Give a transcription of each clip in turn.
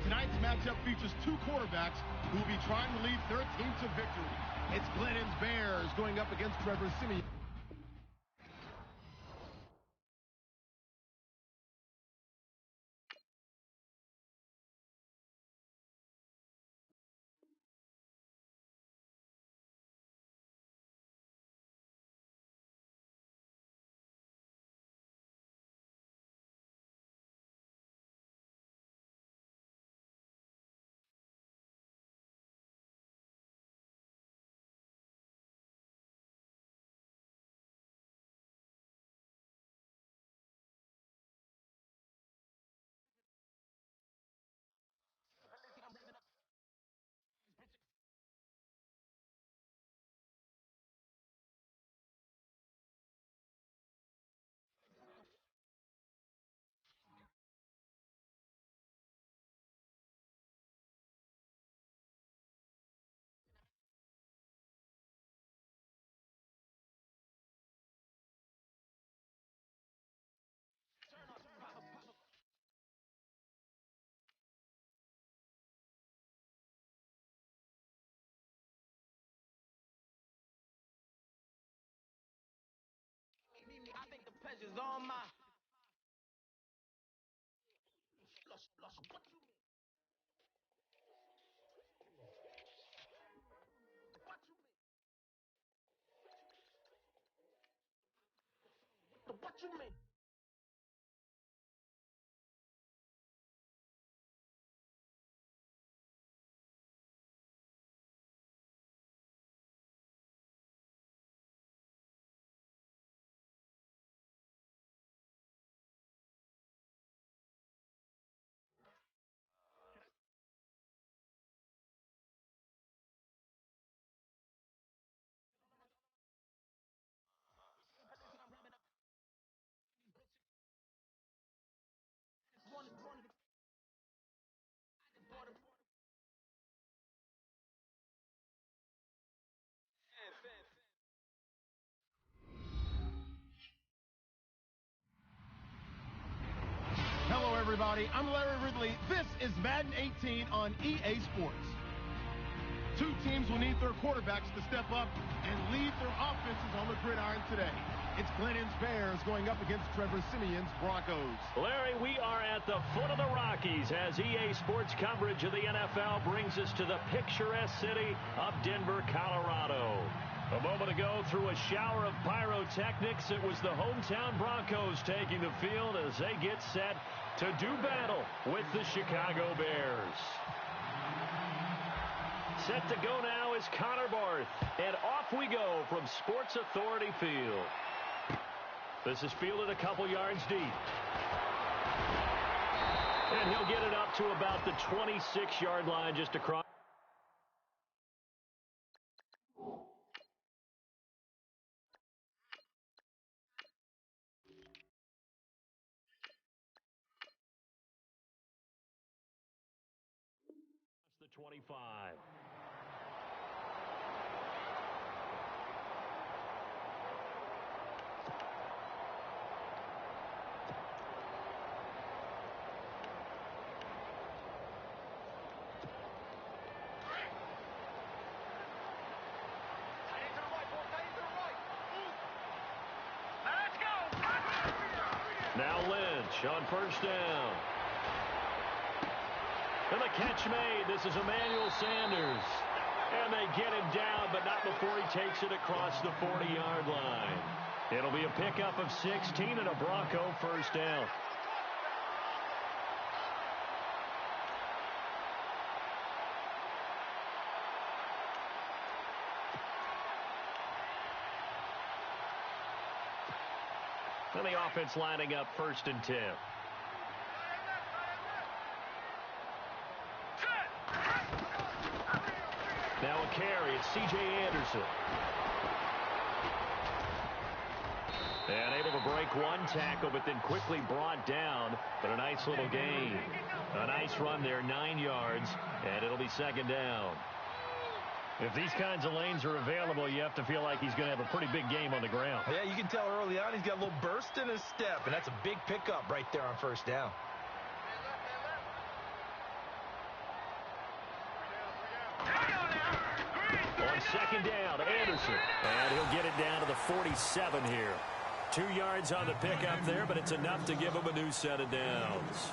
Tonight's matchup features two quarterbacks who will be trying to lead their team to victory. It's Glennon's Bears going up against Trevor Siemian. I think the pleasure's all mine. What you mean? What you mean? What you mean? Hello, everybody. I'm Larry Ridley. This is Madden 18 on EA Sports. Two teams will need their quarterbacks to step up and lead their offenses on the gridiron today. It's Glennon's Bears going up against Trevor Siemian's Broncos. Larry, we are at the foot of the Rockies as EA Sports coverage of the NFL brings us to the picturesque city of Denver, Colorado. A moment ago, through a shower of pyrotechnics, it was the hometown Broncos taking the field as they get set to do battle with the Chicago Bears. Set to go now is Connor Barth, and off we go from Sports Authority Field. This is fielded a couple yards deep. And he'll get it up to about the 26-yard line just across. The 25. Now Lynch on first down. And the catch made. This is Emmanuel Sanders. And they get him down, but not before he takes it across the 40-yard line. It'll be a pickup of 16 and a Bronco first down. And the offense lining up 1st and 10. Now a carry. It's C.J. Anderson. And able to break one tackle, but then quickly brought down. But a nice little gain. A nice run there, 9 yards, and it'll be 2nd down. If these kinds of lanes are available, you have to feel like he's going to have a pretty big game on the ground. Yeah, you can tell early on he's got a little burst in his step, and that's a big pickup right there on 1st down. second down. Anderson. And he'll get it down to the 47 here. 2 yards on the pickup there, but it's enough to give him a new set of downs.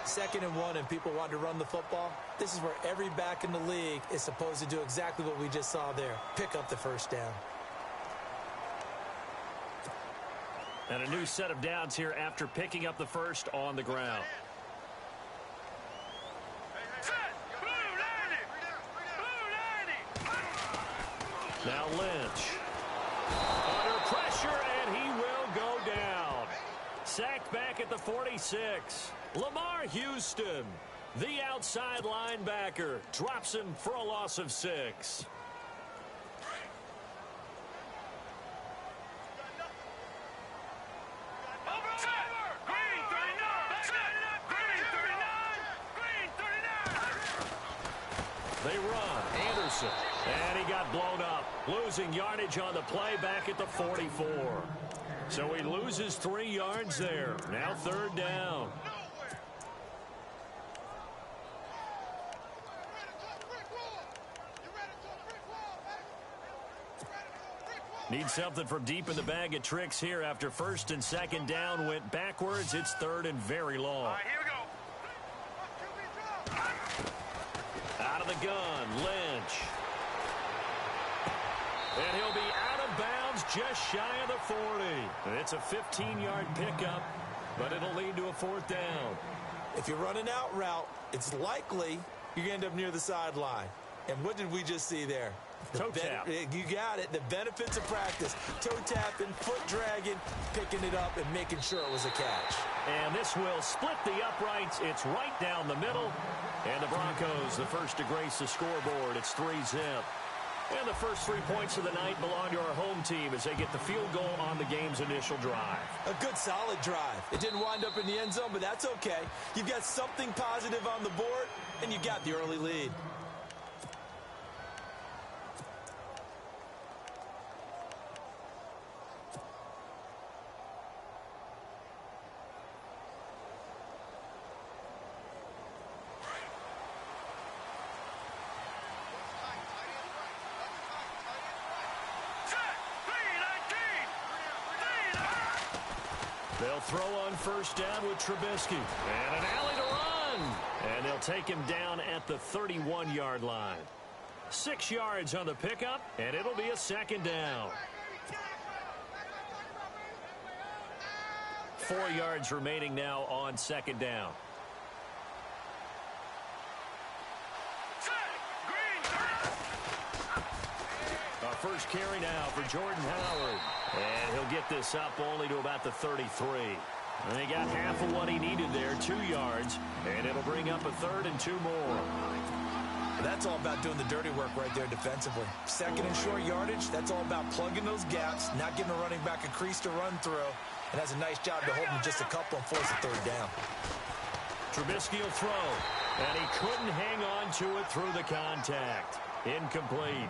2nd and 1 and people want to run the football. This is where every back in the league is supposed to do exactly what we just saw there. Pick up the first down. And a new set of downs here after picking up the first on the ground. Now Lynch. Under pressure, and he will go down. Sacked back at the 46. Lamar Houston, the outside linebacker, drops him for a loss of 6. They run. Anderson. And he got blown up. Losing yardage on the play back at the 44. So he loses 3 yards there. Now 3rd down. Need something from deep in the bag of tricks here after 1st and 2nd down went backwards. It's 3rd and very long. All right, here we go. Out of the gun, Lynch. And he'll be out of bounds just shy of the 40. It's a 15-yard pickup, but it'll lead to a 4th down. If you're running out route, it's likely you're going to end up near the sideline. And what did we just see there? Toe tap. You got it. The benefits of practice. Toe tapping, foot dragging, picking it up, and making sure it was a catch. And this will split the uprights. It's right down the middle. And the Broncos, the first to grace the scoreboard. It's 3-zip. And the first 3 points of the night belong to our home team as they get the field goal on the game's initial drive. A good, solid drive. It didn't wind up in the end zone, but that's okay. You've got something positive on the board, and you got the early lead. They'll throw on 1st down with Trubisky. And an alley to run. And they'll take him down at the 31-yard line. 6 yards on the pickup, and it'll be a 2nd down. 4 yards remaining now on 2nd down. Our first carry now for Jordan Howard. And he'll get this up only to about the 33. And he got half of what he needed there, 2 yards. And it'll bring up a 3rd and 2 more. That's all about doing the dirty work right there defensively. 2nd and short yardage, that's all about plugging those gaps, not giving a running back a crease to run through. And has a nice job to hold him just a couple and force a 3rd down. Trubisky will throw. And he couldn't hang on to it through the contact. Incomplete.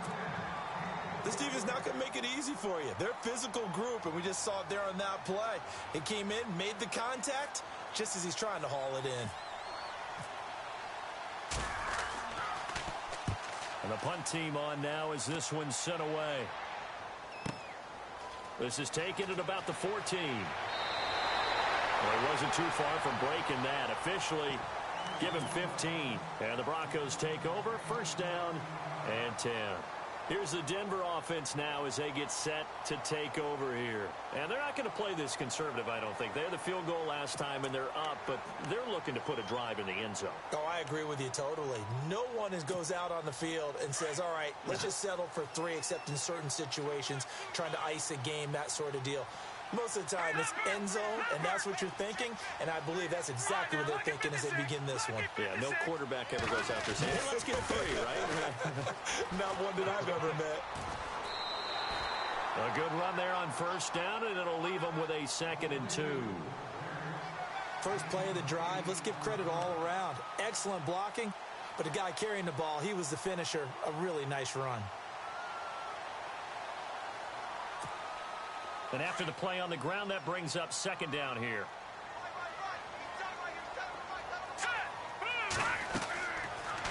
This defense is not going to make it easy for you. They're a physical group, and we just saw it there on that play. He came in, made the contact, just as he's trying to haul it in. And the punt team on now as this one's sent away. This is taken at about the 14. Well, he wasn't too far from breaking that. Officially, give him 15. And the Broncos take over. 1st down and 10. Here's the Denver offense now as they get set to take over here. And they're not going to play this conservative, I don't think. They had the field goal last time, and they're up, but they're looking to put a drive in the end zone. Oh, I agree with you totally. No one goes out on the field and says, all right, let's just settle for 3, except in certain situations, trying to ice a game, that sort of deal. Most of the time, it's end zone, and that's what you're thinking, and I believe that's exactly what they're thinking as they begin this one. Yeah, no quarterback ever goes out there saying, hey, let's get 3, right? Not one that I've ever met. A good run there on 1st down, and it'll leave them with a 2nd and 2. First play of the drive, let's give credit all around. Excellent blocking, but the guy carrying the ball, he was the finisher. A really nice run. And after the play on the ground, that brings up 2nd down here.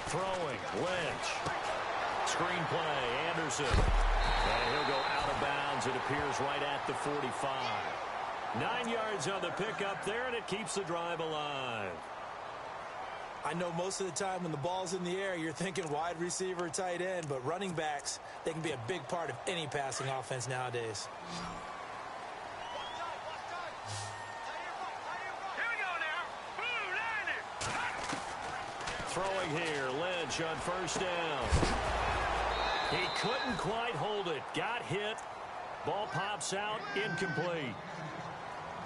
Throwing, Lynch. screen play. Anderson. And he'll go out of bounds. It appears right at the 45. 9 yards on the pickup there, and it keeps the drive alive. I know most of the time when the ball's in the air, you're thinking wide receiver, tight end, but running backs, they can be a big part of any passing offense nowadays. Throwing here, Lynch on first down. He couldn't quite hold it. Got hit. Ball pops out, incomplete.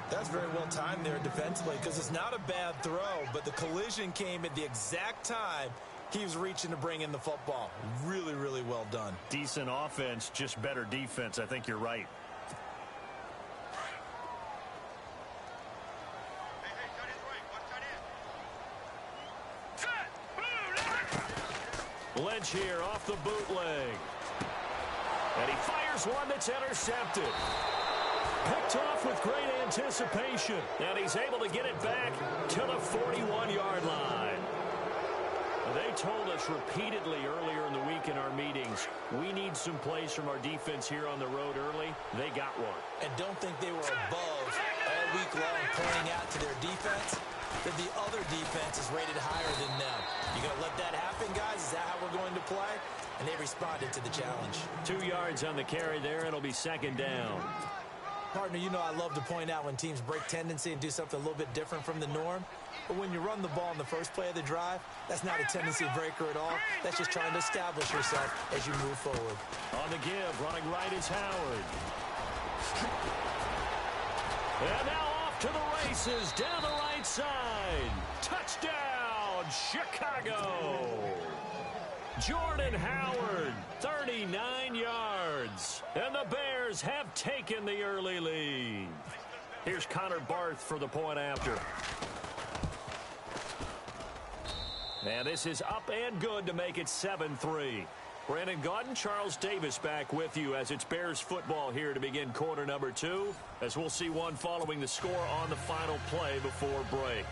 That's very well timed there defensively because it's not a bad throw, but the collision came at the exact time he was reaching to bring in the football. Really, really well done. Decent offense, just better defense. I think you're right. Lynch here off the bootleg. And he fires one that's intercepted. Picked off with great anticipation. And he's able to get it back to the 41-yard line. They told us repeatedly earlier in the week in our meetings, we need some plays from our defense here on the road early. They got one. And don't think they were above all week long pointing out to their defense that the other defense is rated higher than them. You going to let that happen, guys? Is that how we're going to play? And they responded to the challenge. 2 yards on the carry there. It'll be second down. Partner, you know I love to point out when teams break tendency and do something a little bit different from the norm. But when you run the ball in the first play of the drive, that's not a tendency breaker at all. That's just trying to establish yourself as you move forward. On the give, running right is Howard. And now off to the races, down the right side. Touchdown, Chicago. Jordan Howard, 39 yards. And the Bears have taken the early lead. Here's Connor Barth for the point after. And this is up and good to make it 7-3. Brandon Gaudin, Charles Davis back with you as it's Bears football here to begin quarter number 2, as we'll see one following the score on the final play before break.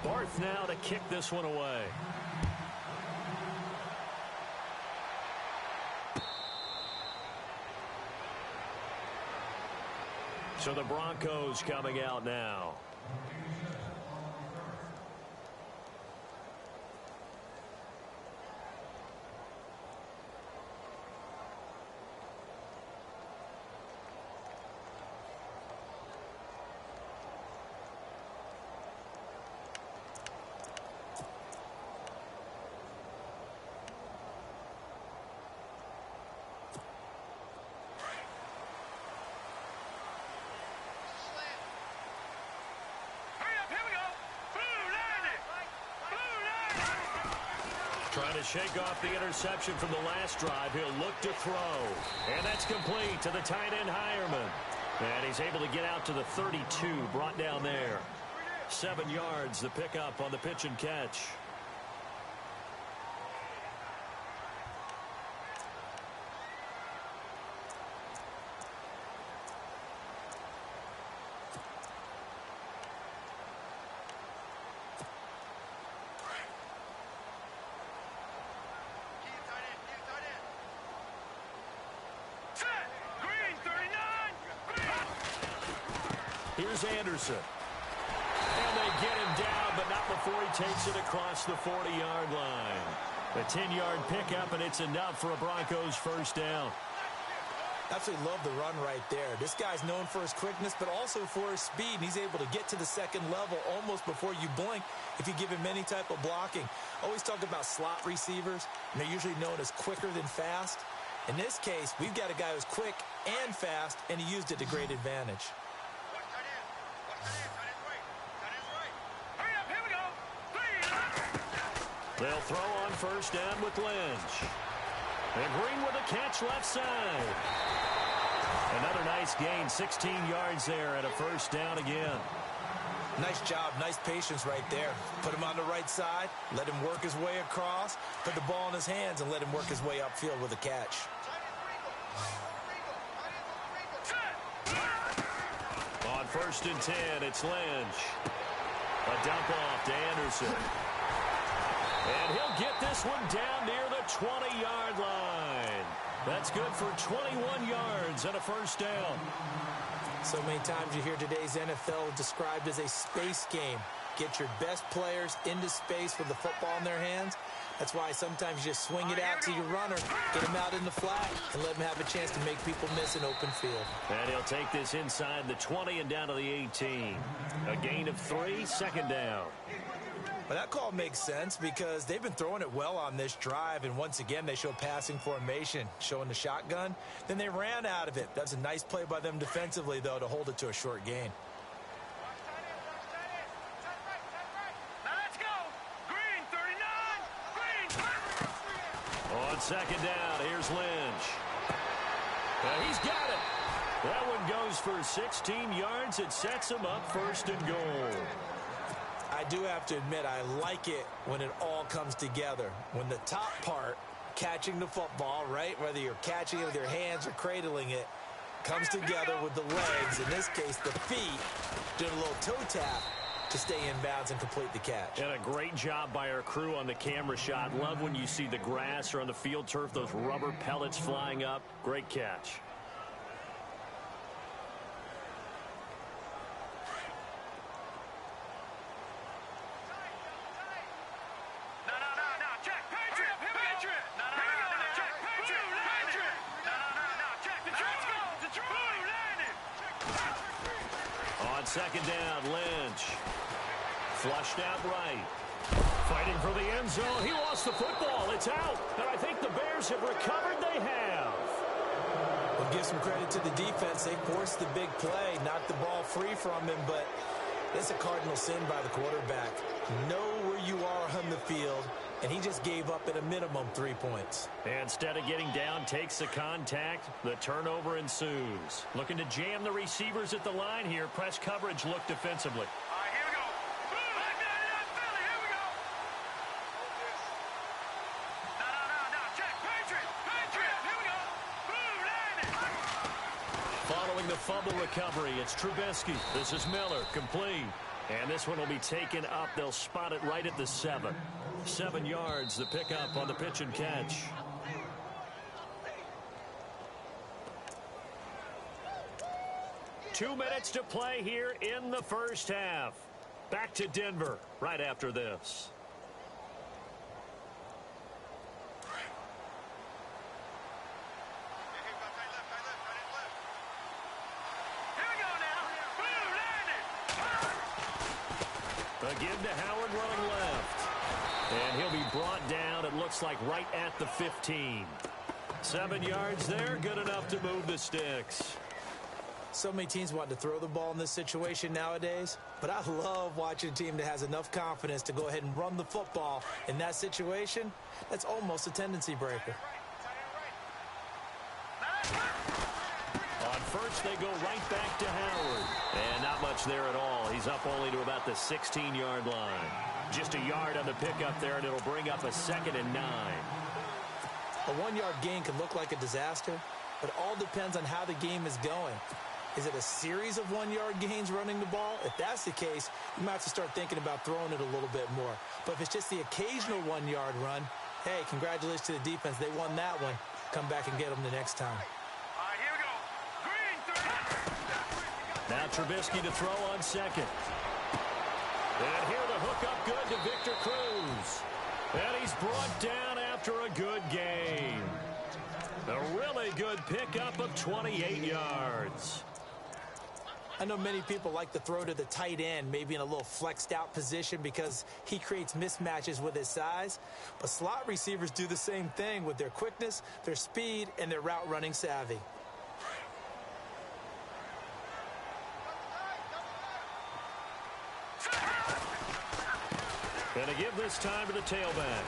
Barth now to kick this one away. So the Broncos coming out now. Trying to shake off the interception from the last drive. He'll look to throw. And that's complete to the tight end, Hireman. And he's able to get out to the 32, brought down there. 7 yards, the pickup on the pitch and catch. Here's Anderson. And they get him down, but not before he takes it across the 40-yard line. A 10-yard pickup, and it's enough for a Broncos first down. Absolutely love the run right there. This guy's known for his quickness, but also for his speed. And he's able to get to the second level almost before you blink if you give him any type of blocking. Always talk about slot receivers, and they're usually known as quicker than fast. In this case, we've got a guy who's quick and fast, and he used it to great advantage. They'll throw on first down with Lynch. And Green with a catch left side. Another nice gain, 16 yards there and a first down again. Nice job, nice patience right there. Put him on the right side, let him work his way across, put the ball in his hands, and let him work his way upfield with a catch. On first and 10, it's Lynch. A dump off to Anderson. And he'll get this one down near the 20-yard line. That's good for 21 yards and a first down. So many times you hear today's NFL described as a space game. Get your best players into space with the football in their hands. That's why sometimes you just swing it out to your runner, get him out in the flat, and let him have a chance to make people miss an open field. And he'll take this inside the 20 and down to the 18. A gain of 3, second down. Well, that call makes sense because they've been throwing it well on this drive, and once again they show passing formation, showing the shotgun. Then they ran out of it. That's a nice play by them defensively, though, to hold it to a short gain. On second down, here's Lynch. And he's got it. That one goes for 16 yards. It sets him up first and goal. I do have to admit, I like it when it all comes together. When the top part, catching the football, right, whether you're catching it with your hands or cradling it, comes together with the legs, in this case the feet, doing a little toe tap to stay in bounds and complete the catch. And a great job by our crew on the camera shot. Love when you see the grass or on the field turf, those rubber pellets flying up. Great catch. On second down, Lynch. Flushed out right. Fighting for the end zone. He lost the football. It's out. And I think the Bears have recovered. They have. Well, give some credit to the defense. They forced the big play, knocked the ball free from him, but it's a cardinal sin by the quarterback. Know where you are on the field, and he just gave up at a minimum 3 points. Instead of getting down, takes the contact. The turnover ensues. Looking to jam the receivers at the line here. Press coverage look defensively. All right, here we go. Philly, here we go. No. Check. Patriot. Here we go. Boom, landed. Following the fumble recovery, it's Trubisky. This is Miller, complete. And this one will be taken up. They'll spot it right at the 7. 7 yards, the pickup on the pitch and catch. Two minutes to play here in the first half. Back to Denver right after this. Again to Howard running left. And he'll be brought down, it looks like, right at the 15. 7 yards there, good enough to move the sticks. So many teams want to throw the ball in this situation nowadays, but I love watching a team that has enough confidence to go ahead and run the football in that situation. That's almost a tendency breaker. On first, they go right back to Howard. And not much there at all. He's up only to about the 16-yard line. Just a yard on the pickup there, and it'll bring up a 2nd and 9. A 1-yard gain can look like a disaster, but it all depends on how the game is going. Is it a series of 1-yard gains running the ball? If that's the case, you might have to start thinking about throwing it a little bit more. But if it's just the occasional 1-yard run, hey, congratulations to the defense. They won that one. Come back and get them the next time. Now Trubisky to throw on second. And here the hook up good to Victor Cruz. And he's brought down after a good game. A really good pickup of 28 yards. I know many people like to throw to the tight end, maybe in a little flexed out position because he creates mismatches with his size. But slot receivers do the same thing with their quickness, their speed, and their route running savvy. And to give this time to the tailback.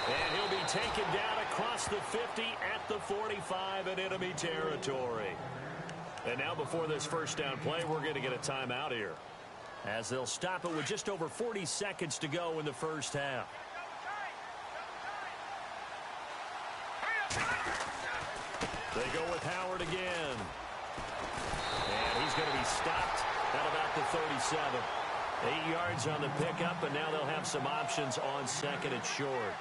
And he'll be taken down across the 50 at the 45 in enemy territory. And now before this first down play, we're going to get a timeout here, as they'll stop it with just over 40 seconds to go in the first half. They go with Howard again. And he's going to be stopped at about the 37. 8 yards on the pickup, and now they'll have some options on second and short.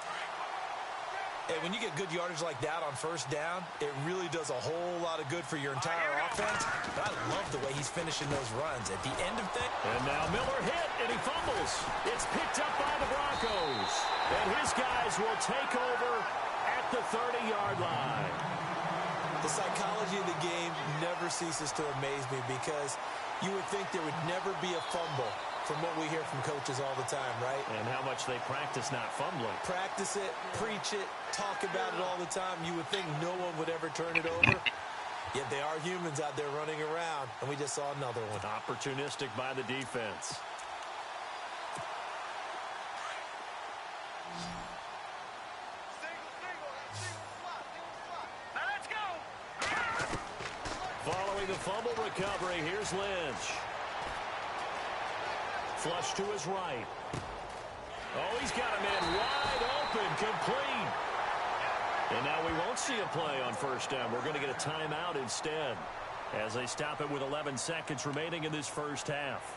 Hey, when you get good yardage like that on first down, it really does a whole lot of good for your entire offense. But I love the way he's finishing those runs. At the end of things. And now Miller hit, and he fumbles. It's picked up by the Broncos. And his guys will take over at the 30-yard line. The psychology of the game never ceases to amaze me because you would think there would never be a fumble from what we hear from coaches all the time, right? And how much they practice not fumbling. Practice it, preach it, talk about it all the time. You would think no one would ever turn it over. Yet they are humans out there running around, and we just saw another one. Opportunistic by the defense. Now let's go. Following the fumble recovery, here's Lynch. Flush to his right. Oh, he's got a man wide open, complete. And now we won't see a play on first down. We're going to get a timeout instead as they stop it with 11 seconds remaining in this first half.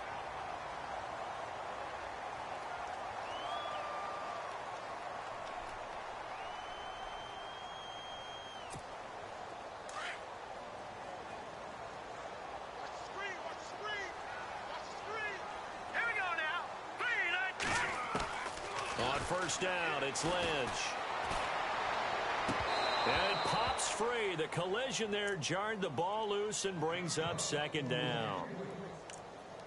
First down, it's Lynch. And it pops free. The collision there jarred the ball loose and brings up second down.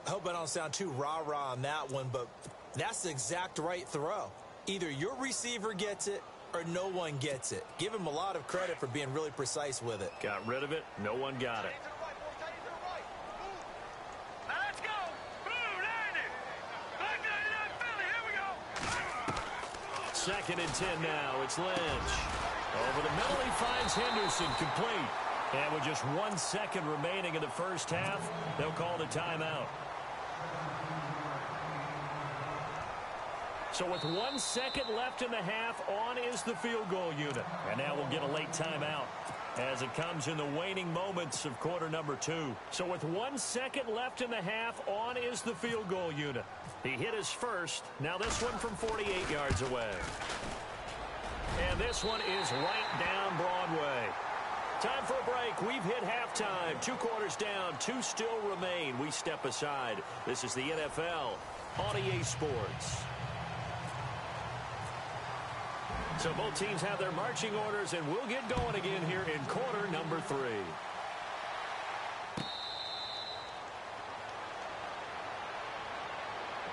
I hope I don't sound too rah-rah on that one, but that's the exact right throw. Either your receiver gets it or no one gets it. Give him a lot of credit for being really precise with it. Got rid of it. No one got it. Second and 10 now. It's Lynch. Over the middle, he finds Henderson, complete. And with just 1 second remaining in the first half, they'll call the timeout. So with 1 second left in the half, on is the field goal unit. And now we'll get a late timeout as it comes in the waning moments of quarter number 2. So with 1 second left in the half, on is the field goal unit. He hit his first. Now this one from 48 yards away. And this one is right down Broadway. Time for a break. We've hit halftime. 2 quarters down. 2 still remain. We step aside. This is the NFL on EA Sports. So both teams have their marching orders, and we'll get going again here in quarter number 3.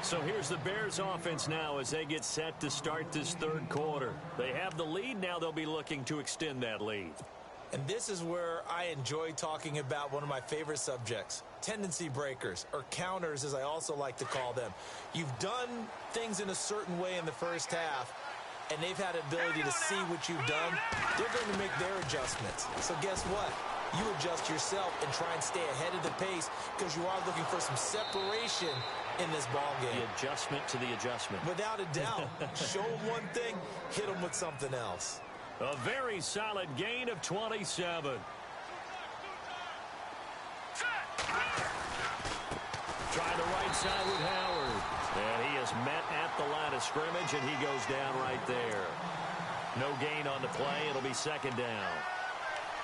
So here's the Bears offense now as they get set to start this third quarter. They have the lead. Now they'll be looking to extend that lead. And this is where I enjoy talking about one of my favorite subjects, tendency breakers, or counters as I also like to call them. You've done things in a certain way in the first half, and they've had the ability to see what you've done. They're going to make their adjustments. So guess what? You adjust yourself and try and stay ahead of the pace because you are looking for some separation in this ball game. The adjustment to the adjustment. Without a doubt. Show them one thing, hit them with something else. A very solid gain of 27. Trying the right side with Howard. And he is met at the line of scrimmage, and he goes down right there. No gain on the play. It'll be second down.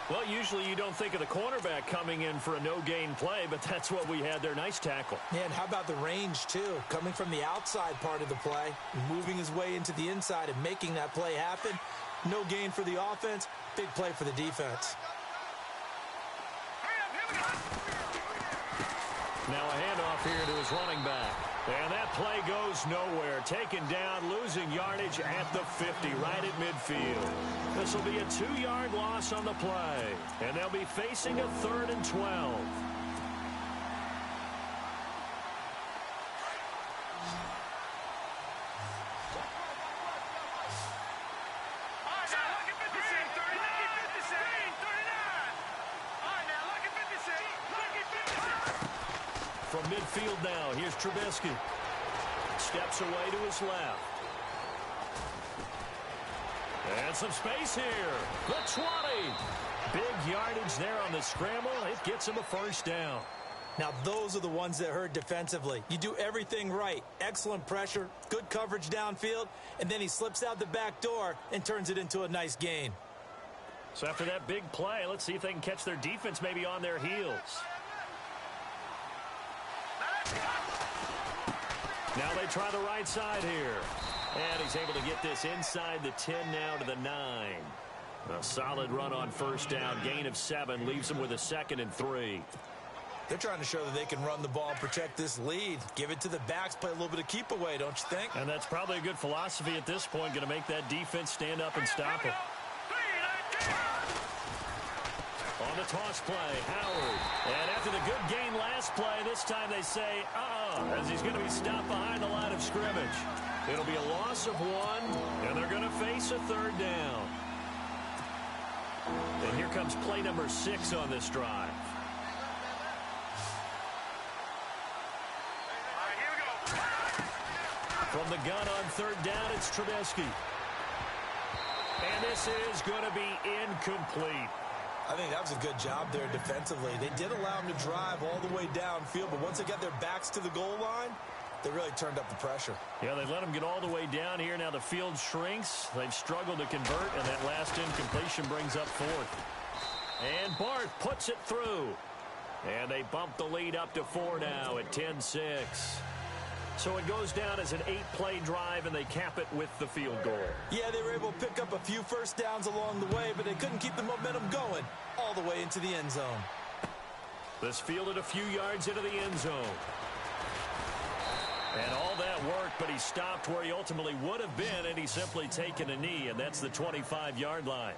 Well, usually you don't think of the cornerback coming in for a no-gain play, but that's what we had there. Nice tackle. Yeah, and how about the range, too? Coming from the outside part of the play, moving his way into the inside and making that play happen. No gain for the offense, big play for the defense. Now a handoff here to his running back. And that play goes nowhere. Taken down, losing yardage at the 50, right at midfield. This will be a 2-yard loss on the play. And they'll be facing a 3rd and 12. From midfield now, here's Trubisky. Steps away to his left. And some space here. The 20. Big yardage there on the scramble. It gets him a first down. Now, those are the ones that hurt defensively. You do everything right. Excellent pressure, good coverage downfield, and then he slips out the back door and turns it into a nice gain. So after that big play, let's see if they can catch their defense maybe on their heels. Now they try the right side here. And he's able to get this inside the 10 now to the 9. A solid run on first down. Gain of 7 leaves him with a 2nd and 3. They're trying to show that they can run the ball and protect this lead. Give it to the backs, play a little bit of keep away, don't you think? And that's probably a good philosophy at this point. Going to make that defense stand up and stop it. On the toss play, Howard. And after the good gain last play, this time they say, as he's going to be stopped behind the line of scrimmage. It'll be a loss of 1, and they're going to face a 3rd down. And here comes play number 6 on this drive. From the gun on 3rd down, it's Trubisky. And this is going to be incomplete. I think that was a good job there defensively. They did allow him to drive all the way downfield, but once they got their backs to the goal line, they really turned up the pressure. Yeah, they let him get all the way down here. Now the field shrinks. They've struggled to convert, and that last incompletion brings up 4th. And Barth puts it through. And they bump the lead up to 4 now at 10-6. So it goes down as an 8-play drive, and they cap it with the field goal. Yeah, they were able to pick up a few first downs along the way, but they couldn't keep the momentum going all the way into the end zone. This fielded a few yards into the end zone. And all that worked, but he stopped where he ultimately would have been, and he's simply taken a knee, and that's the 25-yard line.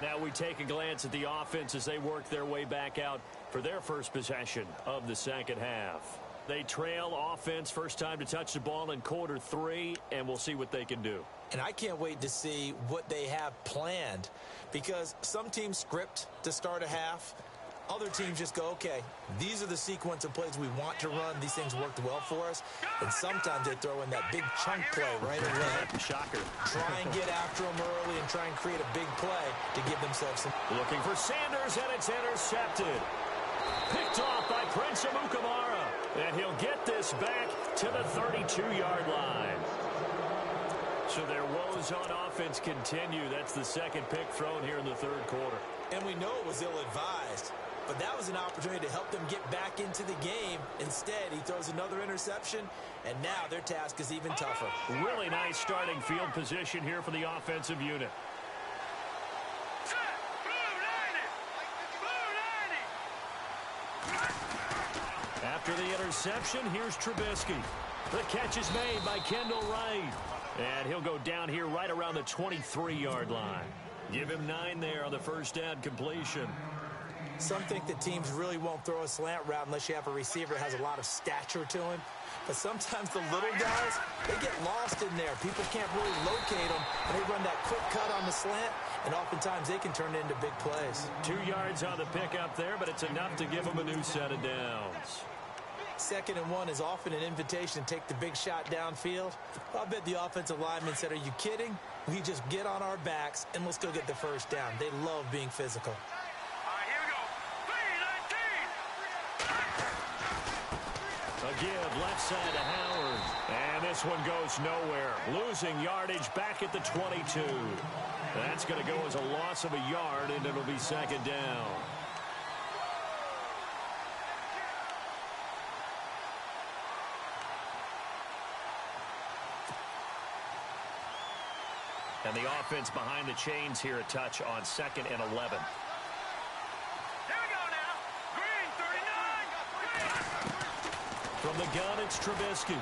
Now we take a glance at the offense as they work their way back out for their first possession of the second half. They trail offense, first time to touch the ball in quarter 3, and we'll see what they can do. And I can't wait to see what they have planned, because some teams script to start a half. Other teams just go, okay, these are the sequence of plays we want to run. These things worked well for us. And sometimes they throw in that big chunk play right away. Shocker. Try and get after them early and try and create a big play to give themselves some. Looking for Sanders, and it's intercepted. Picked off by Prince Amukamara. And he'll get this back to the 32-yard line. So their woes on offense continue. That's the second pick thrown here in the 3rd quarter. And we know it was ill-advised, but that was an opportunity to help them get back into the game. Instead, he throws another interception, and now their task is even tougher. Really nice starting field position here for the offensive unit. After the interception, here's Trubisky. The catch is made by Kendall Wright. And he'll go down here right around the 23-yard line. Give him 9 there on the first down completion. Some think that teams really won't throw a slant route unless you have a receiver that has a lot of stature to him. But sometimes the little guys, they get lost in there. People can't really locate them, and they run that quick cut on the slant, and oftentimes they can turn it into big plays. 2 yards on the pickup there, but it's enough to give them a new set of downs. 2nd and 1 is often an invitation to take the big shot downfield. I bet the offensive lineman said, are you kidding? We just get on our backs, and let's go get the first down. They love being physical. All right, here we go. 3-19. A give left side to Howard. And this one goes nowhere. Losing yardage back at the 22. That's going to go as a loss of a yard, and it'll be 2nd down. And the offense behind the chains here a touch on 2nd and 11. Here we go now. Green, 39. From the gun, it's Trubisky.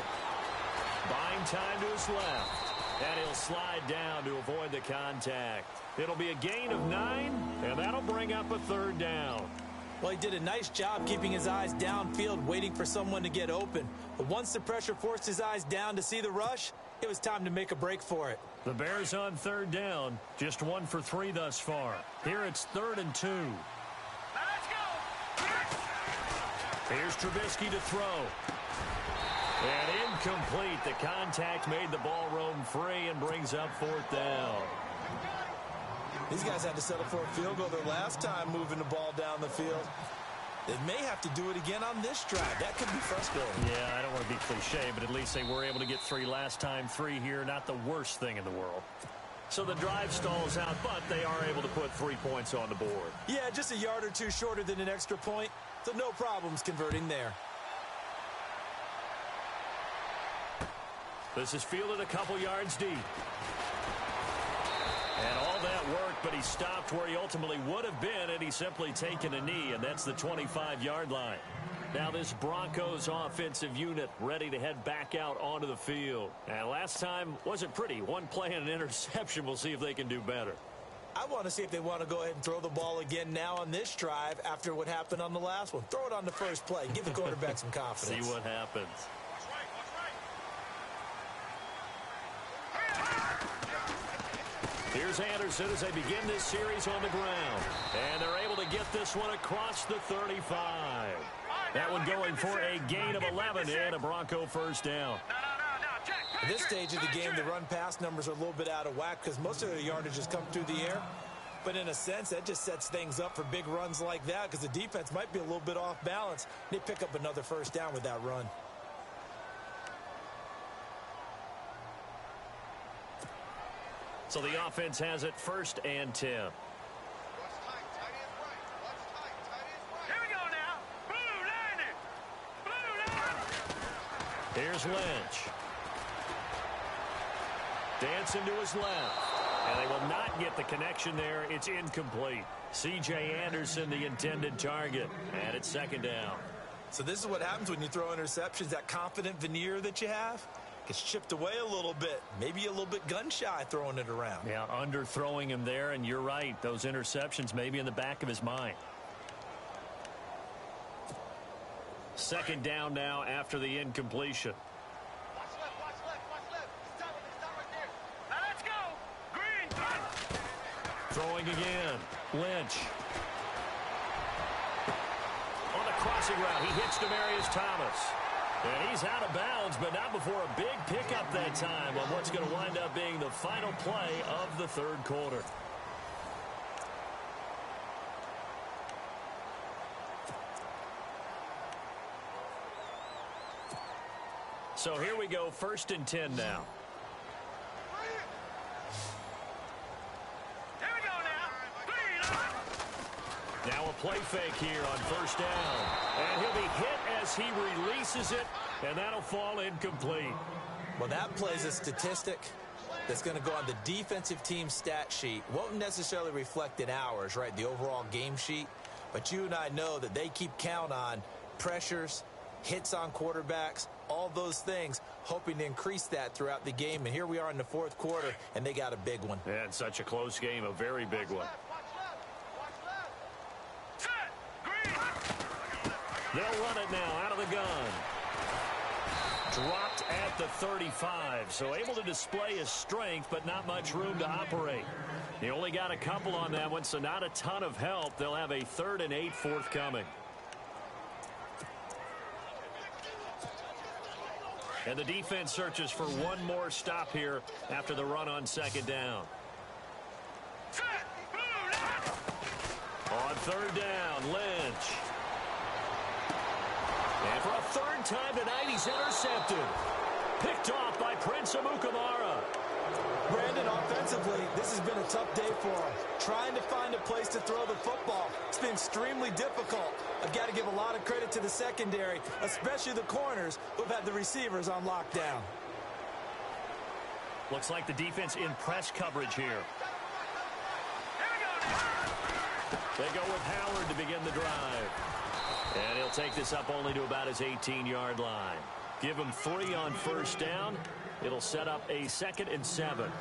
Buying time to his left. And he'll slide down to avoid the contact. It'll be a gain of 9, and that'll bring up a 3rd down. Well, he did a nice job keeping his eyes downfield, waiting for someone to get open. But once the pressure forced his eyes down to see the rush, it was time to make a break for it. The Bears on 3rd down, just 1 for 3 thus far. Here it's 3rd and 2. Let's go. Here's Trubisky to throw. And incomplete. The contact made the ball roam free and brings up 4th down. These guys had to settle for a field goal their last time moving the ball down the field. They may have to do it again on this drive. That could be frustrating. Yeah, I don't want to be cliche, but at least they were able to get 3 last time. 3 here, not the worst thing in the world. So the drive stalls out, but they are able to put 3 points on the board. Yeah, just a yard or two shorter than an extra point, so no problems converting there. This is fielded a couple yards deep. And all that worked, but he stopped where he ultimately would have been, and he's simply taken a knee, and that's the 25-yard line. Now this Broncos offensive unit ready to head back out onto the field. And last time wasn't pretty. 1 play and an interception. We'll see if they can do better. I want to see if they want to go ahead and throw the ball again now on this drive after what happened on the last one. Throw it on the first play. Give the quarterback some confidence. See what happens. Here's Anderson as they begin this series on the ground. And they're able to get this one across the 35. That one going for a gain of 11 and a Bronco first down. At this stage of the game, the run-pass numbers are a little bit out of whack because most of their yardage has come through the air. But in a sense, that just sets things up for big runs like that because the defense might be a little bit off balance. They pick up another first down with that run. So the offense has it 1st and 10. Here we go now. Blue line it. Blue line. Here's Lynch. Dancing to his left. And they will not get the connection there. It's incomplete. C.J. Anderson, the intended target. And it's 2nd down. So this is what happens when you throw interceptions. That confident veneer that you have gets chipped away a little bit. Maybe a little bit gun-shy throwing it around. Yeah, underthrowing him there, and you're right. Those interceptions may be in the back of his mind. 2nd down now after the incompletion. Watch left. Stop right there. Now let's go. Green. Throwing again. Lynch. On the crossing route, he hits Demaryius Thomas. And he's out of bounds, but not before a big pickup that time on what's going to wind up being the final play of the 3rd quarter. So here we go, 1st and 10 now. Here we go now. Green. Now a play fake here on 1st down. And he'll be hit as he releases it, and that'll fall incomplete. Well, that plays a statistic that's going to go on the defensive team stat sheet. Won't necessarily reflect in ours, right, the overall game sheet. But you and I know that they keep count on pressures, hits on quarterbacks, all those things, hoping to increase that throughout the game. And here we are in the 4th quarter, and they got a big one. And such a close game, a very big one. Set. Green. They'll run it now out of the gun. Dropped at the 35, so able to display his strength, but not much room to operate. He only got a couple on that one, so not a ton of help. They'll have a 3rd and 8 forthcoming. And the defense searches for one more stop here after the run on 2nd down. Set. Blue line. On 3rd down, Lynch. And for a 3rd time tonight, he's intercepted. Picked off by Prince Amukamara. Brandon, offensively, this has been a tough day for him. Trying to find a place to throw the football. It's been extremely difficult. I've got to give a lot of credit to the secondary, especially the corners who've had the receivers on lockdown. Looks like the defense in press coverage here. They go with Howard to begin the drive. And he'll take this up only to about his 18-yard line. Give him 3 on 1st down. It'll set up a 2nd and 7.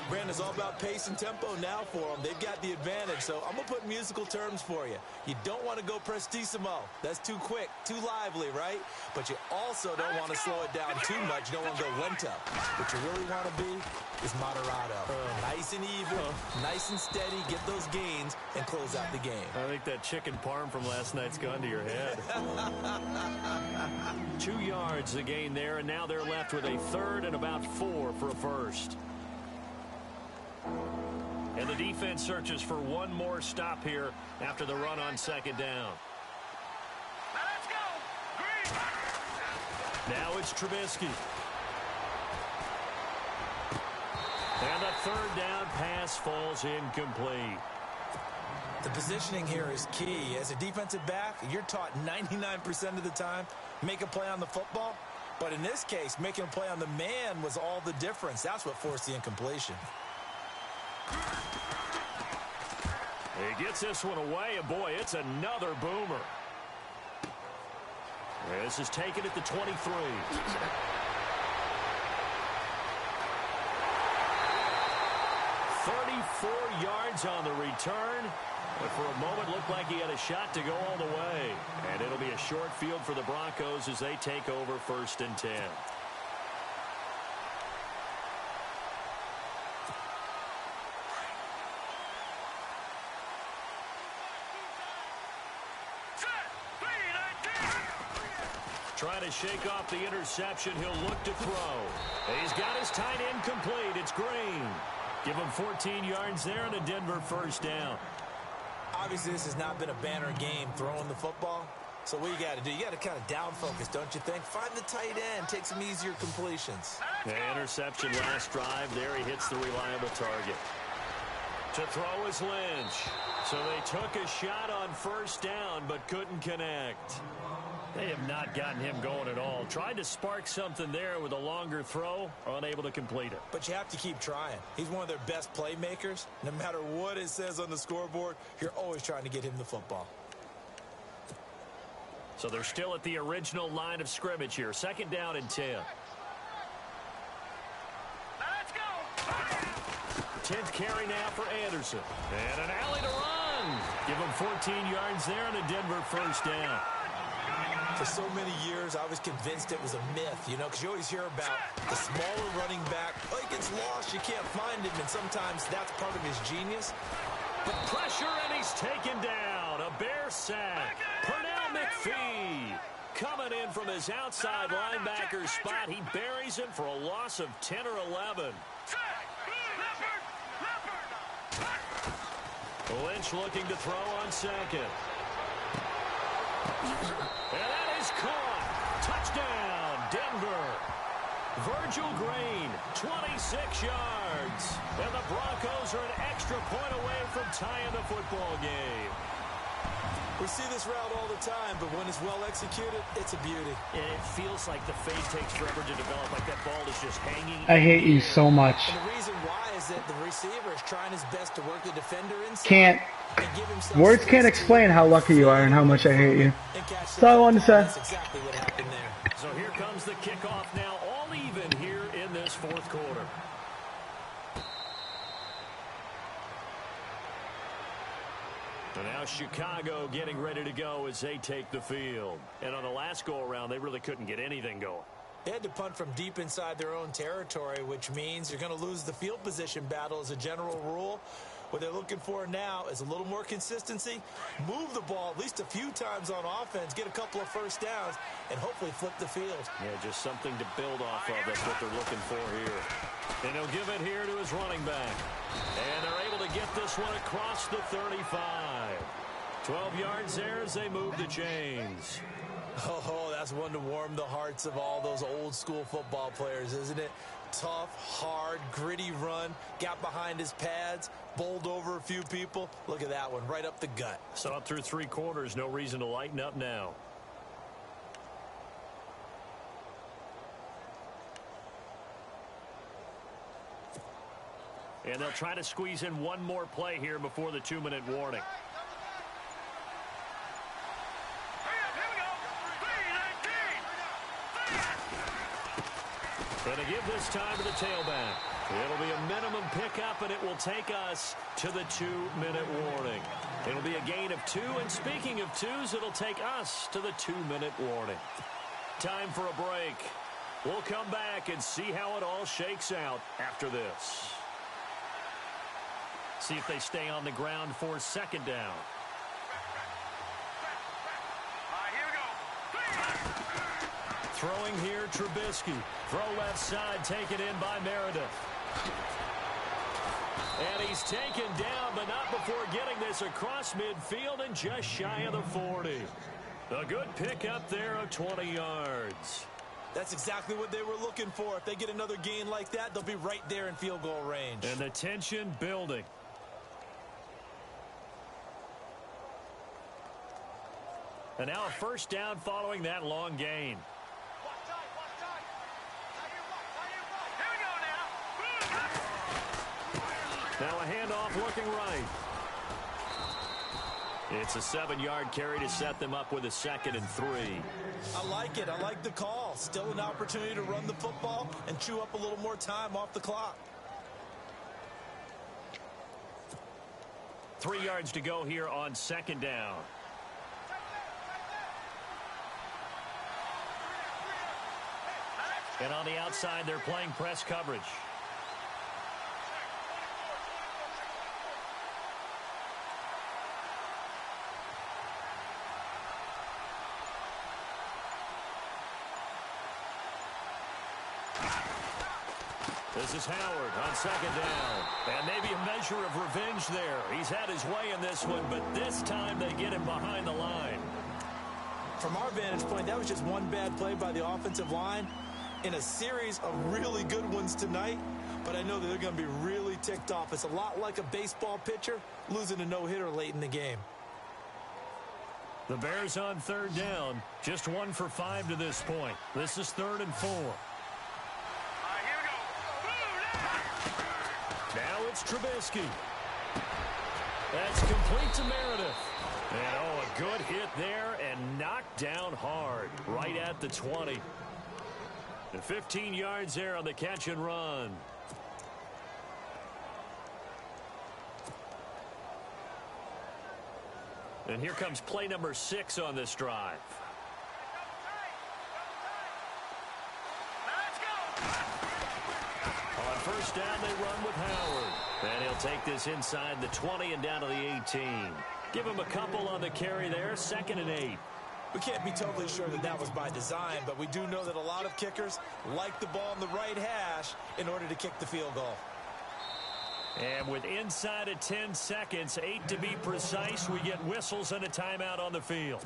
Brandon's all about pace and tempo now for them. They've got the advantage, so I'm going to put musical terms for you. You don't want to go prestissimo. That's too quick, too lively, right? But you also don't want to slow it down too much. You don't want to go lento. What you really want to be is moderato. Nice and even, nice and steady, get those gains, and close out the game. I think that chicken parm from last night's gone to your head. 2 yards the gain there, and now they're left with a 3rd and about 4 for a first. And the defense searches for one more stop here after the run on 2nd down. Now it's Trubisky. And the third down pass falls incomplete. The positioning here is key. As a defensive back, you're taught 99% of the time, make a play on the football. But in this case, making a play on the man was all the difference. That's what forced the incompletion. He gets this one away, and boy, it's another boomer. This is taken at the 23. 34 yards on the return. But for a moment, looked like he had a shot to go all the way. And it'll be a short field for the Broncos as they take over 1st and 10. Trying to shake off the interception. He'll look to throw. He's got his tight end complete. It's Green. Give him 14 yards there and a Denver 1st down. Obviously, this has not been a banner game throwing the football. So what you got to do, you got to kind of down focus, don't you think? Find the tight end, take some easier completions. The interception last drive. There he hits the reliable target. To throw is Lynch. So they took a shot on 1st down but couldn't connect. They have not gotten him going at all. Tried to spark something there with a longer throw, unable to complete it. But you have to keep trying. He's one of their best playmakers. No matter what it says on the scoreboard, you're always trying to get him the football. So they're still at the original line of scrimmage here. 2nd down and 10. Let's go. 10th carry now for Anderson. And an alley to run. Give him 14 yards there and a Denver 1st down. For so many years, I was convinced it was a myth, you know, because you always hear about the smaller running back. Oh, he gets lost, you can't find him, and sometimes that's part of his genius. But pressure, and he's taken down. A Bear sack. Pernell McPhee coming in from his outside linebacker spot. He buries him for a loss of 10 or 11. Lynch looking to throw on 2nd. And that is caught. Touchdown, Denver. Virgil Green, 26 yards. And the Broncos are an extra point away from tying the football game. We see this route all the time, but when it's well executed, it's a beauty. And it feels like the fade takes forever to develop, like that ball is just hanging. I hate you so much. And the reason why is that the receiver is trying his best to work the defender inside. Can't. Words can't explain how lucky you are and how much I hate you. That's all I wanted to say. That's exactly what happened there. So here comes the kickoff now, all even here in this 4th quarter. And now Chicago getting ready to go as they take the field. And on the last go-around, they really couldn't get anything going. They had to punt from deep inside their own territory, which means you're going to lose the field position battle as a general rule. What they're looking for now is a little more consistency, move the ball at least a few times on offense, get a couple of 1st downs, and hopefully flip the field. Yeah, just something to build off of. That's what they're looking for here. And he'll give it here to his running back. And they're able to get this one across the 35. 12 yards there as they move the chains. Oh, that's one to warm the hearts of all those old school football players, isn't it? Tough, hard, gritty run, got behind his pads, bowled over a few people. Look at that one, right up the gut. So up through 3 quarters, no reason to lighten up now. And they'll try to squeeze in one more play here before the 2-minute warning. Going to give this time to the tailback. It'll be a minimum pickup, and it will take us to the 2-minute warning. It'll be a gain of 2, and speaking of 2s, it'll take us to the 2-minute warning. Time for a break. We'll come back and see how it all shakes out after this. See if they stay on the ground for 2nd down. Throwing here, Trubisky. Throw left side, taken in by Meredith. And he's taken down, but not before getting this across midfield and just shy of the 40. A good pickup there of 20 yards. That's exactly what they were looking for. If they get another gain like that, they'll be right there in field goal range. And the tension building. And now a first down following that long gain. Watch time, watch time. Here we go now. Now a handoff looking right. It's a 7-yard carry to set them up with a 2nd and 3. I like it. I like the call. Still an opportunity to run the football and chew up a little more time off the clock. 3 yards to go here on 2nd down. And on the outside, they're playing press coverage. This is Howard on 2nd down. And maybe a measure of revenge there. He's had his way in this one, but this time they get him behind the line. From our vantage point, that was just one bad play by the offensive line in a series of really good ones tonight, but I know that they're going to be really ticked off. It's a lot like a baseball pitcher losing a no-hitter late in the game. The Bears on 3rd down, just 1 for 5 to this point. This is 3rd and 4. Now it's Trubisky. That's complete to Meredith. And oh, a good hit there and knocked down hard right at the 20. And 15 yards there on the catch and run. And here comes play number 6 on this drive. On 1st down, they run with Howard. And he'll take this inside the 20 and down to the 18. Give him a couple on the carry there, 2nd and 8. We can't be totally sure that that was by design, but we do know that a lot of kickers like the ball in the right hash in order to kick the field goal. And with inside of 10 seconds, 8 to be precise, we get whistles and a timeout on the field.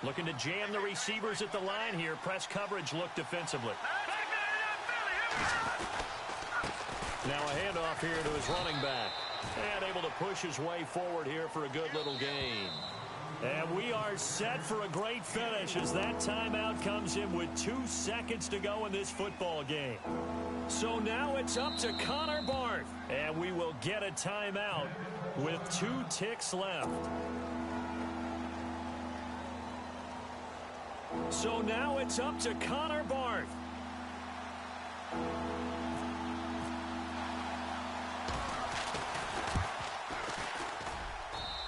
Looking to jam the receivers at the line here. Press coverage look defensively. Now a handoff here to his running back. And able to push his way forward here for a good little gain. And we are set for a great finish as that timeout comes in with 2 seconds to go in this football game. So now it's up to Connor Barth. And we will get a timeout with 2 ticks left. So now it's up to Connor Barth.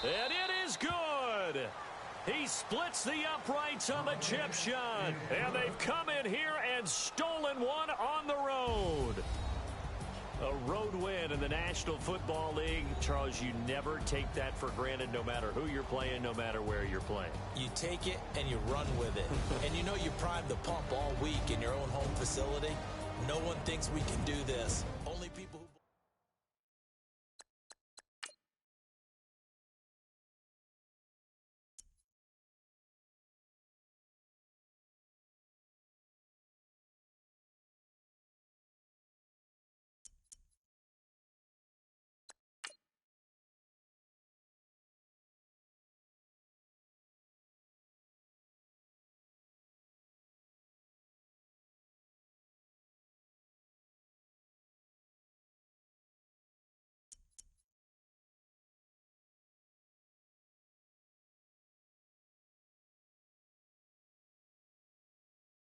And it is good. He splits the uprights on the chip shot. And they've come in here and stolen one on the road. A road win in the National Football League. Charles, you never take that for granted no matter who you're playing, no matter where you're playing. You take it and you run with it. And you know you primed the pump all week in your own home facility. No one thinks we can do this.